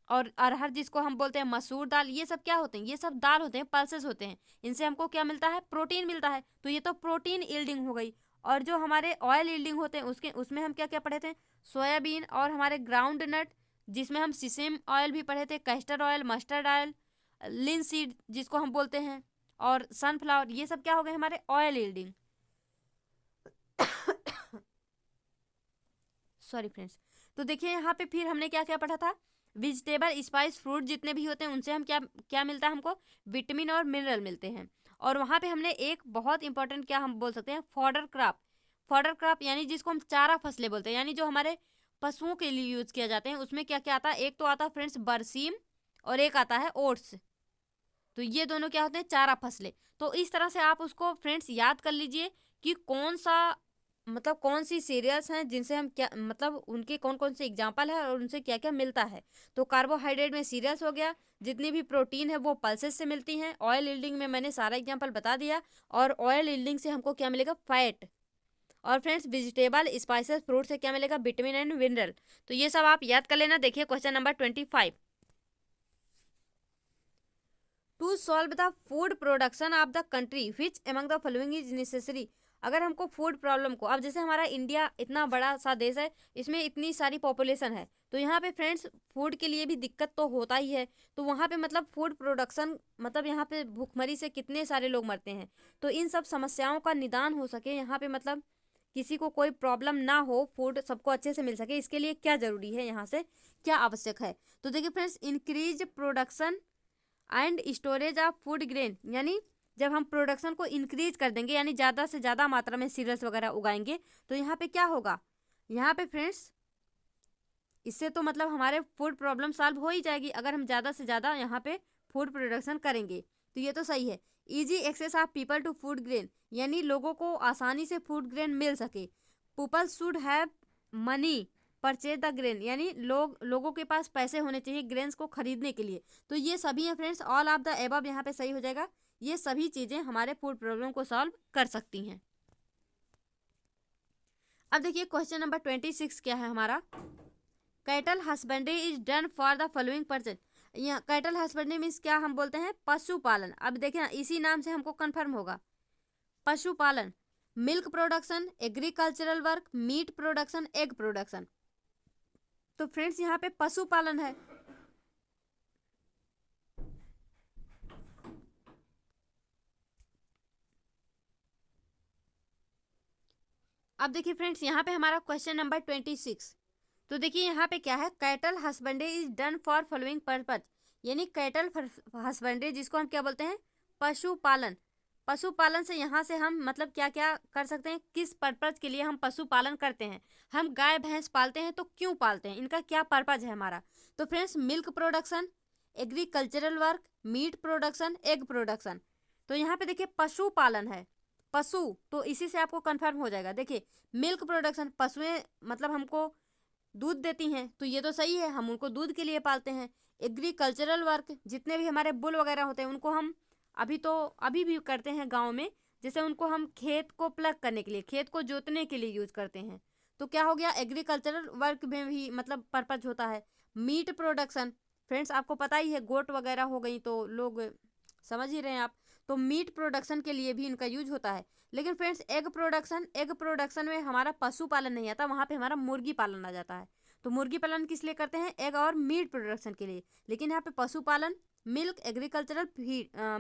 और अरहर जिसको हम बोलते हैं मसूर दाल, ये सब क्या होते हैं, ये सब दाल होते हैं, पल्सेस होते हैं। इनसे हमको क्या मिलता है, प्रोटीन मिलता है। तो ये तो प्रोटीन यील्डिंग हो गई। और जो हमारे ऑयल यील्डिंग होते हैं उसमें हम क्या क्या पढ़े थे, सोयाबीन और हमारे ग्राउंड नट, जिसमें हम सीसेम ऑयल भी पढ़े थे, castor oil, mustard oil, linseed जिसको हम बोलते हैं, और सनफ्लावर, ये सब क्या हो गए हमारे ऑयल यील्डिंग। Sorry friends. तो देखिए यहाँ पे फिर हमने क्या क्या पढ़ा था, वेजिटेबल, स्पाइस, फ्रूट जितने भी होते हैं उनसे हम क्या क्या मिलता है, हमको विटामिन और मिनरल मिलते हैं। और वहाँ पे हमने एक बहुत इंपॉर्टेंट क्या हम बोल सकते हैं, फॉडर क्रॉप, फॉडर क्रॉप यानी जिसको हम चारा फसलें बोलते हैं, यानी जो हमारे पशुओं के लिए यूज किया जाते हैं, उसमें क्या क्या आता है, एक तो आता है फ्रेंड्स बरसीम और एक आता है ओट्स। तो ये दोनों क्या होते हैं, चारा फसलें। तो इस तरह से आप उसको फ्रेंड्स याद कर लीजिए कि कौन सा मतलब कौन सी सीरियल्स हैं जिनसे हम क्या मतलब उनके कौन कौन से एग्जाम्पल है और उनसे क्या क्या मिलता है। तो कार्बोहाइड्रेट में सीरियल्स हो गया, जितनी भी प्रोटीन है वो पल्सेस से मिलती हैं। ऑयल यील्डिंग में मैंने सारा एग्जाम्पल बता दिया, और ऑयल यील्डिंग से हमको क्या मिलेगा, फैट। और फ्रेंड्स वेजिटेबल, स्पाइसेस, फ्रूट से क्या मिलेगा, विटामिन एंड मिनरल। तो ये सब आप याद कर लेना। देखिए question number 25, to solve the food production of the country which among the following is necessary. अगर हमको फूड प्रॉब्लम को, अब जैसे हमारा इंडिया इतना बड़ा सा देश है, इसमें इतनी सारी पॉपुलेशन है, तो यहाँ पे फ्रेंड्स फूड के लिए भी दिक्कत तो होता ही है। तो वहाँ पे मतलब फूड प्रोडक्शन मतलब यहाँ पे भूखमरी से कितने सारे लोग मरते हैं। तो इन सब समस्याओं का निदान हो सके यहाँ पे, मतलब किसी को कोई प्रॉब्लम ना हो, फूड सबको अच्छे से मिल सके, इसके लिए क्या जरूरी है, यहाँ से क्या आवश्यक है। तो देखिए friends, increase production and storage of food grain, यानी जब हम प्रोडक्शन को इंक्रीज कर देंगे, यानी ज़्यादा से ज़्यादा मात्रा में सीरियल्स वगैरह उगाएंगे, तो यहाँ पे क्या होगा, यहाँ पे फ्रेंड्स इससे तो मतलब हमारे फूड प्रॉब्लम सॉल्व हो ही जाएगी, अगर हम ज़्यादा से ज़्यादा यहाँ पे फूड प्रोडक्शन करेंगे। तो ये तो सही है। Easy access of people to food grain, यानी लोगों को आसानी से फूड ग्रेन मिल सके। People should have money purchase the grain, यानी लोगों के पास पैसे होने चाहिए ग्रेन्स को खरीदने के लिए। तो ये सभी हैं friends, all of the above यहाँ पे सही हो जाएगा। ये सभी चीज़ें हमारे फूड प्रॉब्लम को सॉल्व कर सकती हैं। अब देखिए क्वेश्चन नंबर 26 क्या है हमारा, cattle husbandry is done for the following person. यहाँ कैटल हस्बेंड्री मीन्स क्या हम बोलते हैं, पशुपालन। अब देखिए ना, इसी नाम से हमको कन्फर्म होगा, पशुपालन, milk production, agricultural work, meat production, egg production. तो फ्रेंड्स यहाँ पे पशुपालन है। अब देखिए फ्रेंड्स, यहाँ पे हमारा क्वेश्चन नंबर 26। तो देखिए यहाँ पे क्या है, cattle husbandry is done for following purpose, यानी कैटल हस्बेंड्री जिसको हम क्या बोलते हैं, पशुपालन। पशुपालन से यहाँ से हम मतलब क्या क्या कर सकते हैं, किस पर्पज के लिए हम पशुपालन करते हैं। हम गाय भैंस पालते हैं तो क्यों पालते हैं, इनका क्या पर्पज है हमारा। तो friends milk production, agricultural work, meat production, egg production. तो यहाँ पे देखिए पशुपालन है, पशु, तो इसी से आपको कंफर्म हो जाएगा। देखिए मिल्क प्रोडक्शन, पशुएं मतलब हमको दूध देती हैं, तो ये तो सही है, हम उनको दूध के लिए पालते हैं। एग्रीकल्चरल वर्क, जितने भी हमारे बुल वगैरह होते हैं उनको हम अभी भी करते हैं गाँव में, जैसे उनको हम खेत को प्लग करने के लिए, खेत को जोतने के लिए यूज करते हैं। तो क्या हो गया, एग्रीकल्चरल वर्क में भी मतलब पर्पज होता है। मीट प्रोडक्शन, फ्रेंड्स आपको पता ही है, गोट वगैरह हो गई तो लोग समझ ही रहे हैं आप, तो मीट प्रोडक्शन के लिए भी इनका यूज होता है। लेकिन फ्रेंड्स एग प्रोडक्शन में हमारा पशुपालन नहीं आता, वहाँ पे हमारा मुर्गी पालन आ जाता है। तो मुर्गी पालन किस लिए करते हैं, एग और मीट प्रोडक्शन के लिए। लेकिन यहाँ पे पशुपालन, मिल्क, एग्रीकल्चरल,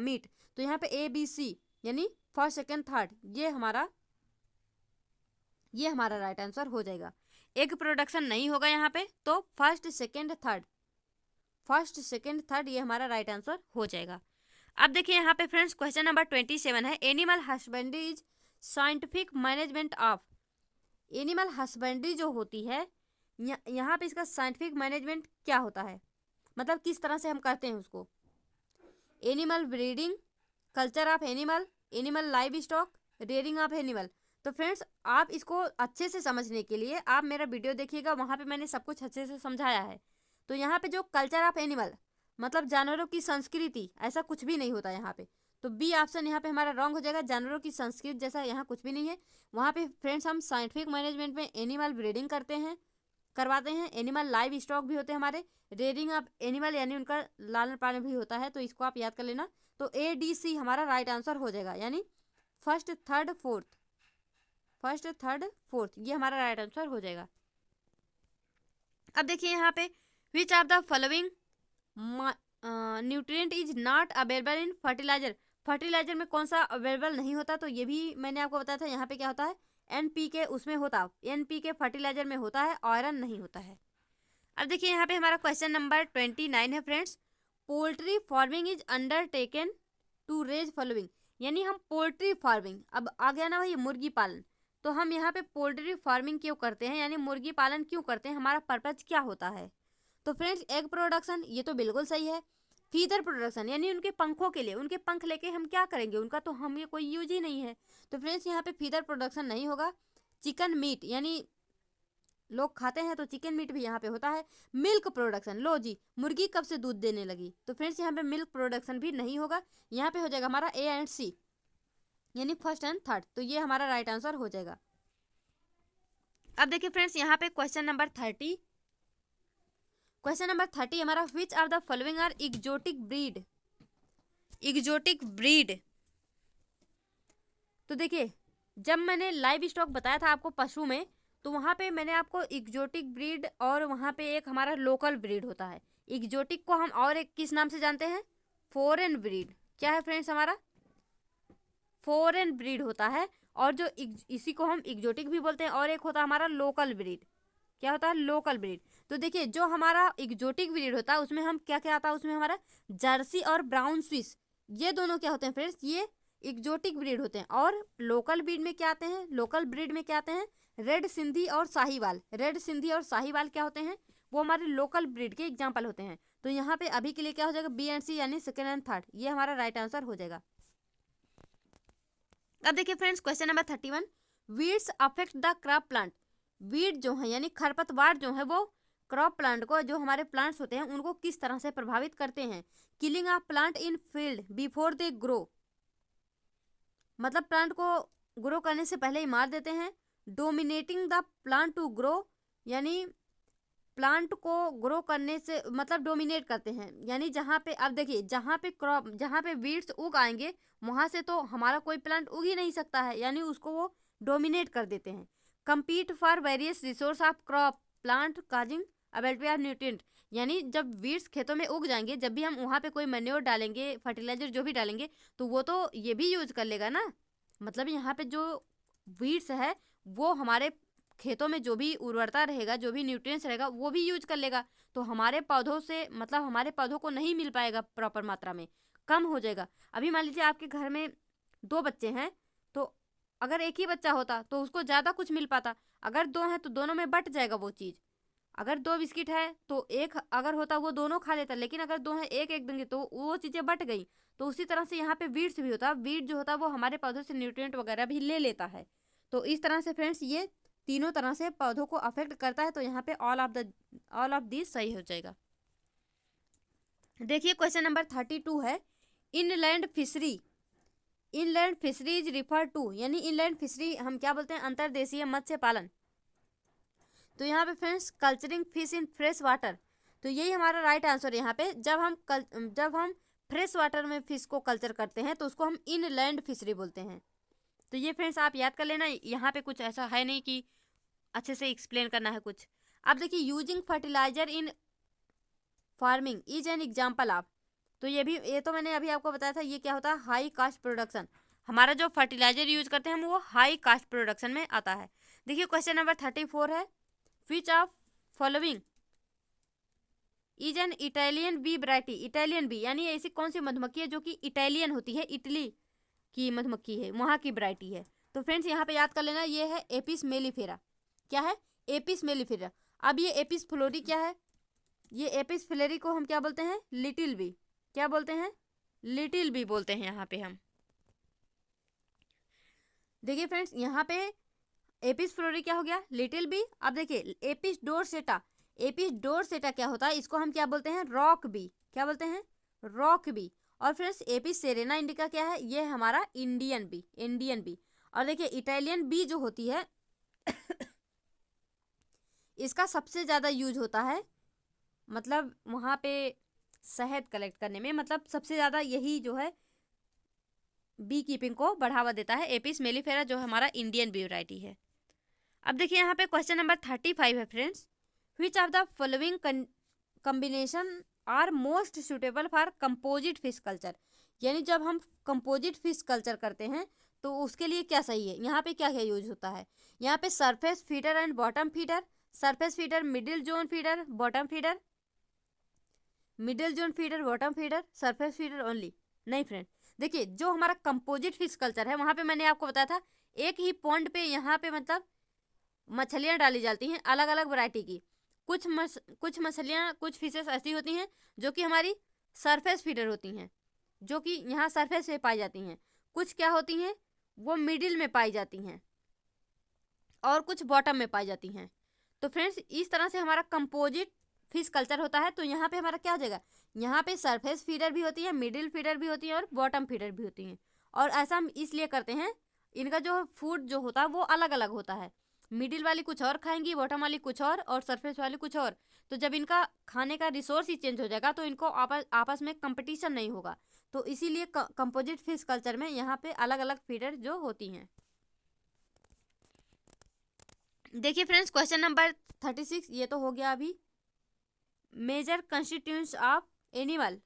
मीट, तो यहाँ पे ABC यानी फर्स्ट सेकेंड थर्ड, ये हमारा राइट आंसर हो जाएगा। एग प्रोडक्शन नहीं होगा यहाँ पे, तो फर्स्ट सेकेंड थर्ड ये हमारा राइट आंसर हो जाएगा। अब देखिए यहाँ पे फ्रेंड्स क्वेश्चन नंबर 27 है, animal husbandry is scientific management of. Animal husbandry जो होती है यहाँ पे इसका साइंटिफिक मैनेजमेंट क्या होता है, मतलब किस तरह से हम करते हैं उसको। Animal breeding, culture of animal, animal live stock, rearing of animal. तो फ्रेंड्स आप इसको अच्छे से समझने के लिए आप मेरा वीडियो देखिएगा, वहाँ पे मैंने सब कुछ अच्छे से समझाया है। तो यहाँ पे जो कल्चर ऑफ एनिमल मतलब जानवरों की संस्कृति, ऐसा कुछ भी नहीं होता यहाँ पे। तो बी ऑप्शन यहाँ पे हमारा रॉन्ग हो जाएगा, जानवरों की संस्कृति जैसा यहाँ कुछ भी नहीं है। वहाँ पे फ्रेंड्स हम साइंटिफिक मैनेजमेंट में एनिमल ब्रीडिंग करवाते हैं, एनिमल लाइव स्टॉक भी होते हैं हमारे, रेयरिंग ऑफ एनिमल यानी उनका लालन पालन भी होता है। तो इसको आप याद कर लेना। तो ए डी सी हमारा राइट आंसर हो जाएगा, यानी फर्स्ट थर्ड फोर्थ ये हमारा राइट आंसर हो जाएगा। अब देखिए यहाँ पे which of the following nutrient is not available in fertiliser, fertiliser में कौन सा अवेलेबल नहीं होता। तो ये भी मैंने आपको बताया था। यहाँ पे क्या होता है, NPK उसमें होता, NPK फर्टिलाइजर में होता है, आयरन नहीं होता है। अब देखिए यहाँ पे हमारा क्वेश्चन नंबर 29 है friends. Poultry farming is undertaken to raise following, यानी हम पोल्ट्री फार्मिंग, अब आ गया ना भाई मुर्गी पालन। तो हम यहाँ पे पोल्ट्री फार्मिंग क्यों करते हैं, यानी मुर्गी पालन क्यों करते हैं, हमारा पर्पज क्या होता है। तो फ्रेंड्स एग प्रोडक्शन, ये तो बिल्कुल सही है। फीदर प्रोडक्शन यानी उनके पंखों के लिए, उनके पंख लेके हम क्या करेंगे, उनका तो हमें कोई यूज ही नहीं है। तो फ्रेंड्स यहाँ पे फीदर प्रोडक्शन नहीं होगा। चिकन मीट यानी लोग खाते हैं, तो चिकन मीट भी यहाँ पे होता है। मिल्क प्रोडक्शन, लो जी मुर्गी कब से दूध देने लगी, तो फ्रेंड्स यहाँ पे मिल्क प्रोडक्शन भी नहीं होगा। यहाँ पे हो जाएगा हमारा A एंड C, यानी फर्स्ट एंड थर्ड। तो ये हमारा राइट आंसर हो जाएगा। अब देखिए फ्रेंड्स यहाँ पे क्वेश्चन नंबर 30 हमारा which of the following are exotic breed. तो देखिए जब मैंने लाइव स्टॉक बताया था आपको पशु में, तो वहाँ पे मैंने आपको एक्जोटिक ब्रीड और वहाँ पे एक हमारा लोकल ब्रीड होता है। एक्जोटिक को हम और एक किस नाम से जानते हैं, फॉरेन ब्रीड। क्या है फ्रेंड्स, हमारा फॉरेन ब्रीड होता है। और जो इसी को हम एक्जोटिक भी बोलते हैं। और एक होता है हमारा लोकल ब्रीड। क्या होता है, लोकल ब्रीड। तो देखिए जो हमारा एक्जोटिक ब्रीड होता है उसमें हम क्या क्या आता है, उसमें हमारा जर्सी और ब्राउन स्विस, ये दोनों क्या होते हैं फ्रेंड्स, ये एक्जोटिक ब्रीड होते हैं। और लोकल ब्रीड में क्या आते हैं, लोकल ब्रीड में क्या आते हैं, रेड सिंधी और साहिवाल। रेड सिंधी और साहिवाल क्या होते हैं, वो हमारे लोकल ब्रीड के एग्जाम्पल होते हैं। तो यहाँ पे अभी के लिए क्या हो जाएगा, B एंड C यानी सेकेंड एंड थर्ड, ये हमारा राइट आंसर हो जाएगा। अब देखिए friends question number 31, weeds affect the crop plant. Weed जो है यानी खरपतवार जो है वो क्रॉप प्लांट को, जो हमारे प्लांट्स होते हैं उनको किस तरह से प्रभावित करते हैं। Killing of plant in field before they grow, मतलब प्लांट को ग्रो करने से पहले ही मार देते हैं। Dominating the plant to grow, यानी प्लांट को ग्रो करने से मतलब डोमिनेट करते हैं, यानी जहाँ पे अब देखिए जहाँ पे वीड्स उग आएंगे वहाँ से तो हमारा कोई प्लांट उग ही नहीं सकता है, यानी उसको वो डोमिनेट कर देते हैं। compete for various resource of crop plant causing availability of nutrient, यानी जब वीड्स खेतों में उग जाएंगे, जब भी हम वहाँ पे कोई मैन्योर डालेंगे, फर्टिलाइजर जो भी डालेंगे, तो वो तो ये भी यूज कर लेगा ना। मतलब यहाँ पे जो वीड्स है वो हमारे खेतों में जो भी उर्वरता रहेगा, जो भी न्यूट्रिएंट्स रहेगा, वो भी यूज कर लेगा। तो हमारे पौधों से मतलब हमारे पौधों को नहीं मिल पाएगा प्रॉपर मात्रा में, कम हो जाएगा। अभी मान लीजिए आपके घर में 2 बच्चे हैं, तो अगर एक ही बच्चा होता तो उसको ज़्यादा कुछ मिल पाता। अगर 2 हैं तो दोनों में बट जाएगा वो चीज़। अगर 2 बिस्किट है तो एक अगर होता वो दोनों खा लेता, लेकिन अगर 2 हैं एक एक देंगे तो वो चीज़ें बट गई। तो उसी तरह से यहाँ पे वीड्स भी होता है। वीड जो होता है वो हमारे पौधों से न्यूट्रिएंट वगैरह भी ले लेता है। तो इस तरह से फ्रेंड्स ये तीनों तरह से पौधों को अफेक्ट करता है। तो यहाँ पे ऑल ऑफ दिस सही हो जाएगा। देखिए क्वेश्चन नंबर 32 है, inland fishery is refer to, यानी इनलैंड फिशरी हम क्या बोलते हैं, अंतर्देशीय मत्स्य पालन। तो यहाँ पे friends culturing fish in fresh water, तो यही हमारा राइट आंसर है। यहाँ पे जब हम फ्रेश वाटर में फिश को कल्चर करते हैं तो उसको हम इनलैंड फिशरी बोलते हैं। तो ये फ्रेंड्स आप याद कर लेना, यहाँ पे कुछ ऐसा है नहीं कि अच्छे से एक्सप्लेन करना है कुछ। अब देखिए using fertiliser in farming is an example of, तो ये तो मैंने अभी आपको बताया था, ये क्या होता है, हाई कास्ट प्रोडक्शन। हमारा जो फर्टिलाइजर यूज करते हैं हम वो हाई कास्ट प्रोडक्शन में आता है। देखिए क्वेश्चन नंबर 34 है, which of following is an Italian B variety. Italian B यानी ऐसी कौन सी मधुमक्खी है जो कि इटालियन होती है, इटली की मधुमक्खी है, वहाँ की वैरायटी है। तो फ्रेंड्स यहाँ पे याद कर लेना, ये है एपिस मेलिफेरा। क्या है, एपिस मेलिफेरा। अब ये एपिस फ्लोरी क्या है, ये एपिस फिलेरी को हम क्या बोलते हैं, लिटिल बी, क्या बोलते हैं, लिटिल बी बोलते हैं यहाँ पे हम। देखिए फ्रेंड्स यहाँ पे एपिस फ्लोरी क्या हो गया, लिटिल बी। अब देखिए एपिस डोरसेटा, एपिस डोरसेटा क्या होता है, इसको हम क्या बोलते हैं, रॉक बी, क्या बोलते हैं, रॉक बी। और फ्रेंड्स एपिस सेरेना इंडिका क्या है, ये हमारा इंडियन बी, इंडियन बी। और देखिए इटालियन बी जो होती है इसका सबसे ज़्यादा यूज होता है, मतलब वहाँ पे शहद कलेक्ट करने में, मतलब सबसे ज़्यादा यही जो है बी कीपिंग को बढ़ावा देता है, एपिस मेलिफेरा जो हमारा इंडियन बी वैरायटी है। अब देखिए यहाँ पे क्वेश्चन नंबर 35 है friends, which of the following combination are most suitable for composite fish culture. यानी जब हम कंपोजिट फिश कल्चर करते हैं तो उसके लिए क्या सही है, यहाँ पे क्या क्या यूज होता है। यहाँ पे surface feeder and bottom feeder, surface feeder, middle zone feeder, bottom feeder, middle zone feeder, bottom feeder, surface feeder only. नहीं फ्रेंड, देखिए जो हमारा कंपोजिट फिश कल्चर है वहाँ पे मैंने आपको बताया था एक ही पॉन्ड पे यहाँ पे मतलब मछलियाँ डाली जाती हैं अलग अलग वैरायटी की। कुछ मछलियाँ, कुछ फिशेस ऐसी होती हैं जो कि हमारी सरफेस फीडर होती हैं, जो कि यहाँ सरफेस पे पाई जाती हैं। कुछ क्या होती हैं, वो मिडिल में पाई जाती हैं और कुछ बॉटम में पाई जाती हैं। तो फ्रेंड्स इस तरह से हमारा कंपोजिट फिश कल्चर होता है। तो यहाँ पे हमारा क्या हो जाएगा, यहाँ पे सरफेस फीडर भी होती है, मिडिल फीडर भी होती है और बॉटम फीडर भी होती हैं। और ऐसा हम इसलिए करते हैं, इनका जो फूड जो होता है वो अलग अलग होता है। मिडिल वाली कुछ और खाएंगी, बॉटम वाली कुछ और सरफेस वाली कुछ और। तो जब इनका खाने का रिसोर्स ही चेंज हो जाएगा तो इनको आपस में कंपटीशन नहीं होगा। तो इसीलिए कंपोजिट फिश कल्चर में यहाँ पे अलग अलग फीडर जो होती हैं। देखिए फ्रेंड्स क्वेश्चन नंबर 36, ये तो हो गया अभी, major constituents of animal.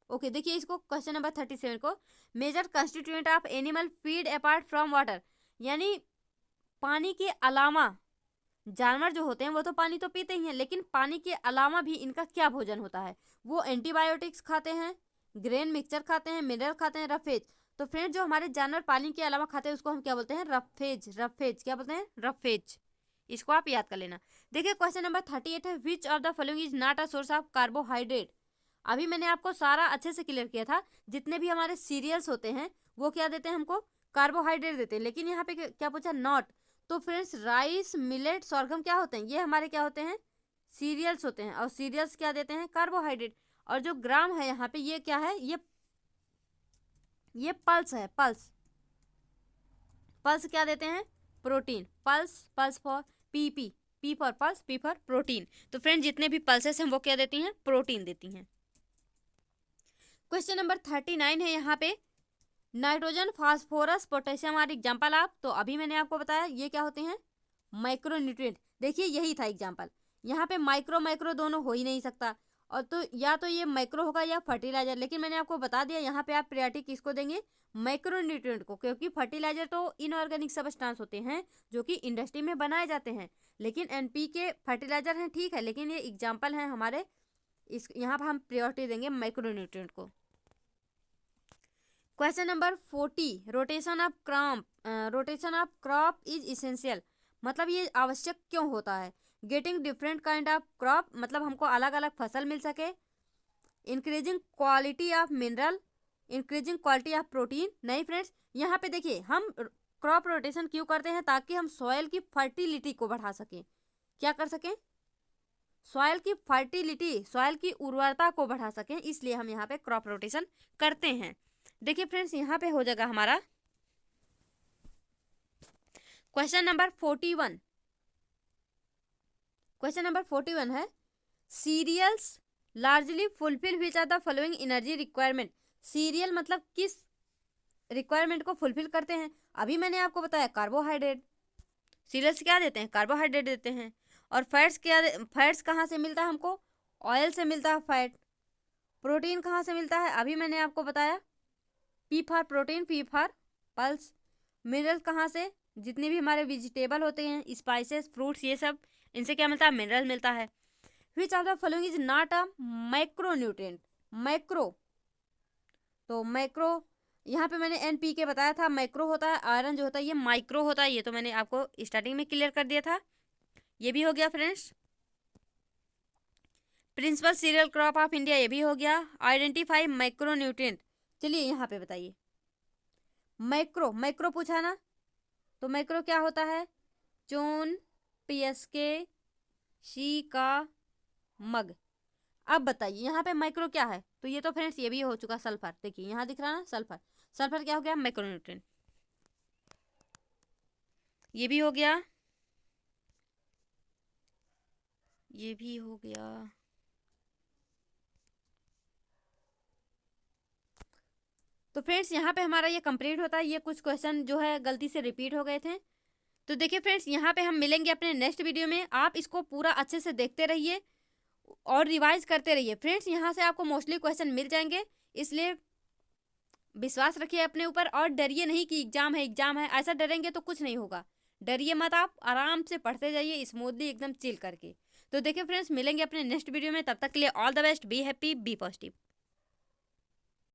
Okay देखिए इसको क्वेश्चन नंबर 37 को, major constituent of animal feed apart from water. यानी पानी के अलावा जानवर जो होते हैं वो तो पानी तो पीते ही हैं, लेकिन पानी के अलावा भी इनका क्या भोजन होता है, वो एंटीबायोटिक्स खाते हैं, ग्रेन मिक्सचर खाते हैं, मिनरल खाते हैं, रफेज। तो फ्रेंड जो हमारे जानवर पानी के अलावा खाते हैं उसको हम क्या बोलते हैं, रफेज, रफेज, क्या बोलते हैं, रफेज। इसको आप याद कर लेना। देखिए क्वेश्चन नंबर 38 है, विच of the following is not a source of carbohydrate. अभी मैंने आपको सारा अच्छे से क्लियर किया था, जितने भी हमारे सीरियल्स होते हैं वो क्या देते हैं हमको, कार्बोहाइड्रेट देते हैं। लेकिन यहाँ पे क्या पूछा, नॉट। तो फ्रेंड्स राइस, मिलेट, सोरगम क्या होते हैं, ये हमारे क्या होते हैं, सीरियल्स होते हैं। और सीरियल्स क्या देते हैं, कार्बोहाइड्रेट। और जो ग्राम है यहाँ पे ये क्या है, ये पल्स है, पल्स। पल्स क्या देते हैं, protein. Pulse, pulse for P for pulse, P for protein. तो फ्रेंड जितने भी पल्सेस हैं वो क्या देती हैं, प्रोटीन देती हैं। क्वेश्चन नंबर 39 है यहाँ पे, nitrogen, phosphorus, potassium are example of. तो अभी मैंने आपको बताया ये क्या होते हैं, माइक्रो न्यूट्रिएंट। देखिए यही था एग्जाम्पल, यहाँ पे माइक्रो माइक्रो दोनों हो ही नहीं सकता, और तो या तो ये माइक्रो होगा या फर्टिलाइजर। लेकिन मैंने आपको बता दिया यहाँ पे आप प्रायोरिटी किसको देंगे, माइक्रो न्यूट्रिएंट को, क्योंकि फर्टिलाइजर तो इनऑर्गेनिक सब्सटेंस होते हैं जो कि इंडस्ट्री में बनाए जाते हैं। लेकिन NPK फर्टिलाइजर हैं, ठीक है, लेकिन ये एग्जाम्पल हैं हमारे, इस यहाँ पर हम प्रायोरिटी देंगे माइक्रो न्यूट्रिएंट को। Question number 40, rotation of crop is essential. मतलब ये आवश्यक क्यों होता है, getting different kind of crop, मतलब हमको अलग अलग फसल मिल सके, increasing quality of mineral, increasing quality of protein. नहीं फ्रेंड्स, यहाँ पे देखिए हम क्रॉप रोटेशन क्यों करते हैं, ताकि हम सॉइल की फर्टिलिटी को बढ़ा सकें। क्या कर सकें, सॉइल की फर्टिलिटी, सॉइल की उर्वरता को बढ़ा सकें, इसलिए हम यहाँ पे क्रॉप रोटेशन करते हैं। देखिए फ्रेंड्स यहाँ पे हो जाएगा हमारा क्वेश्चन नंबर 41। क्वेश्चन नंबर 41 है, cereals largely fulfil which are the following energy requirement. Cereal मतलब किस रिक्वायरमेंट को फुलफिल करते हैं। अभी मैंने आपको बताया कार्बोहाइड्रेट, सीरियल्स क्या देते हैं, कार्बोहाइड्रेट देते हैं। और फैट्स क्या, फैट्स कहाँ से मिलता है हमको, ऑयल से मिलता है फैट। प्रोटीन कहाँ से मिलता है, अभी मैंने आपको बताया, P for protein, P for pulse. Mineral कहाँ से, जितने भी हमारे वेजिटेबल होते हैं, स्पाइसेस, फ्रूट्स, ये सब, इनसे क्या मिलता है, मिनरल मिलता है। विच of the following is not a micro nutrient. Micro, तो माइक्रो यहाँ पे मैंने NPK बताया था, माइक्रो होता है, आयरन जो होता है ये माइक्रो होता है, ये तो मैंने आपको स्टार्टिंग में क्लियर कर दिया था। ये भी हो गया friends. Principal cereal crop of India ये भी हो गया। आइडेंटिफाई माइक्रोन्यूट्रिएंट, चलिए यहाँ पे बताइए। माइक्रो माइक्रो पूछा ना, तो माइक्रो क्या होता है? चोन, पीएसके, शी का मग। अब बताइए यहाँ पे माइक्रो क्या है? तो ये तो फ्रेंड्स ये भी हो चुका सल्फर, देखिए यहाँ दिख रहा ना सल्फर। सल्फर क्या हो गया? माइक्रोन्यूट्रिएंट। ये भी हो गया, ये भी हो गया। तो फ्रेंड्स यहाँ पे हमारा ये कंप्लीट होता है। ये कुछ क्वेश्चन जो है गलती से रिपीट हो गए थे। तो देखिए फ्रेंड्स, यहाँ पे हम मिलेंगे अपने नेक्स्ट वीडियो में। आप इसको पूरा अच्छे से देखते रहिए और रिवाइज करते रहिए। फ्रेंड्स यहाँ से आपको मोस्टली क्वेश्चन मिल जाएंगे, इसलिए विश्वास रखिए अपने ऊपर और डरिए नहीं कि एग्जाम है एग्जाम है। ऐसा डरेंगे तो कुछ नहीं होगा। डरिए मत, आप आराम से पढ़ते जाइए स्मूथली एकदम चिल करके। तो देखिए फ्रेंड्स, मिलेंगे अपने नेक्स्ट वीडियो में। तब तक के लिए all the best, be happy, be positive.